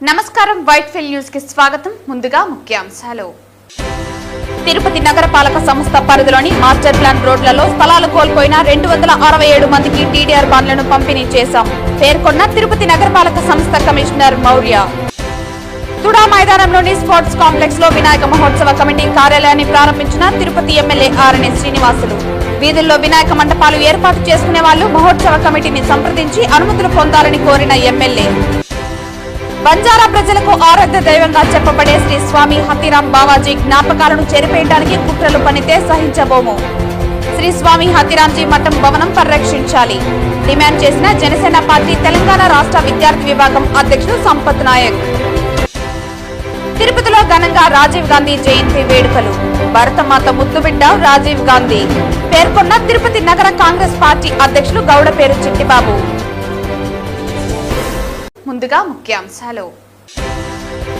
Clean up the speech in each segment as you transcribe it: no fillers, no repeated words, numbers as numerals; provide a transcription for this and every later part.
నమస్కారం Whitefield news కి స్వాగతం. ముందుగా ముఖ్యాంశాలు. తిరుపతి నగరపాలక సంస్థ పరిధిలోని మాస్టర్ ప్లాన్ రోడ్లలో స్థలాలు కోల్పోయిన 267 మందికి టీడీఆర్ బాండ్లను పంపిణీ చేశాం పేర్కొన్న తిరుపతి నగరపాలక సంస్థ కమిషనర్ మౌర్య. తుడా మైదానంలోని స్పోర్ట్స్ కాంప్లెక్స్ లో వినాయక మహోత్సవ కమిటీ కార్యాలయాన్ని ప్రారంభించిన తిరుపతి ఎమ్మెల్యే ఆర్ఎన్ శ్రీనివాసులు. వీధుల్లో వినాయక మండపాలు ఏర్పాటు చేసుకునే వాళ్లు మహోత్సవ కమిటీని సంప్రదించి అనుమతులు పొందాలని కోరిన ఎమ్మెల్యే. బంజారా ప్రజలకు ఆరాధ్య దైవంగా చెప్పబడే శ్రీ స్వామి హతీరాం బావాజీ జ్ఞాపకాలను చెరిపేయడానికి కుట్రలు పనితే సహించబోము. శ్రీ స్వామి హతీరాంజీ మఠం భవనం పరిరక్షించాలి డిమాండ్ చేసిన జనసేన పార్టీ తెలంగాణ రాష్ట్ర విద్యార్థి విభాగం అధ్యక్షుడు సంపత్ నాయక్. తిరుపతిలో ఘనంగా రాజీవ్ గాంధీ జయంతి వేడుకలు. భరతమాత ముద్దుబిడ్డ రాజీవ్ గాంధీ పేర్కొన్న తిరుపతి నగర కాంగ్రెస్ పార్టీ అధ్యక్షులు గౌడపేరు చిట్టిబాబు. ముందుగా ముఖ్యాంశాలు.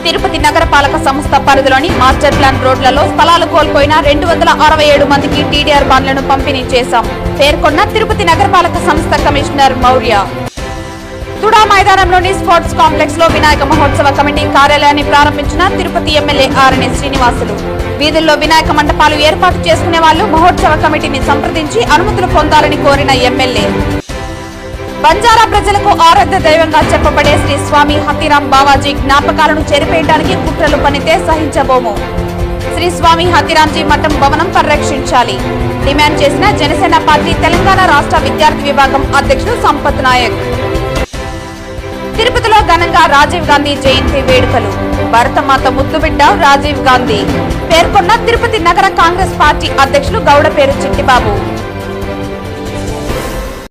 తిరుపతి నగరపాలక సంస్థ పరిధిలోని మాస్టర్ ప్లాన్ రోడ్లలో స్థలాలు కోల్పోయిన 267 మందికి టీడీఆర్ బాండ్లను పంపిణీ చేశాం పేర్కొన్న తిరుపతి నగరపాలక సంస్థ కమిషనర్ మౌర్య. తుడా మైదానంలోని స్పోర్ట్స్ కాంప్లెక్స్ లో వినాయక మహోత్సవ కమిటీ కార్యాలయాన్ని ప్రారంభించిన తిరుపతి ఎమ్మెల్యే ఆర్ఎన్ శ్రీనివాసులు. వీధుల్లో వినాయక మండపాలు ఏర్పాటు చేసుకునే వాళ్లు మహోత్సవ కమిటీని సంప్రదించి అనుమతులు పొందాలని కోరిన ఎమ్మెల్యే. బంజారా ప్రజలకు ఆరాధ్య దైవంగా చెప్పబడే శ్రీ స్వామి హతీరాం బావాజీ జ్ఞాపకాలను చెరిపేయడానికి కుట్రలు పనితే సహించబోము. శ్రీ స్వామి హతీరాంజీ మఠం భవనం పరిరక్షించాలి డిమాండ్ చేసిన జనసేన పార్టీ తెలంగాణ రాష్ట్ర విద్యార్థి విభాగం అధ్యక్షుడు సంపత్ నాయక్. తిరుపతిలో ఘనంగా రాజీవ్ గాంధీ జయంతి వేడుకలు. భరతమాత ముద్దుబిడ్డ రాజీవ్ గాంధీ పేర్కొన్న తిరుపతి నగర కాంగ్రెస్ పార్టీ అధ్యక్షులు గౌడపేరు చిట్టిబాబు.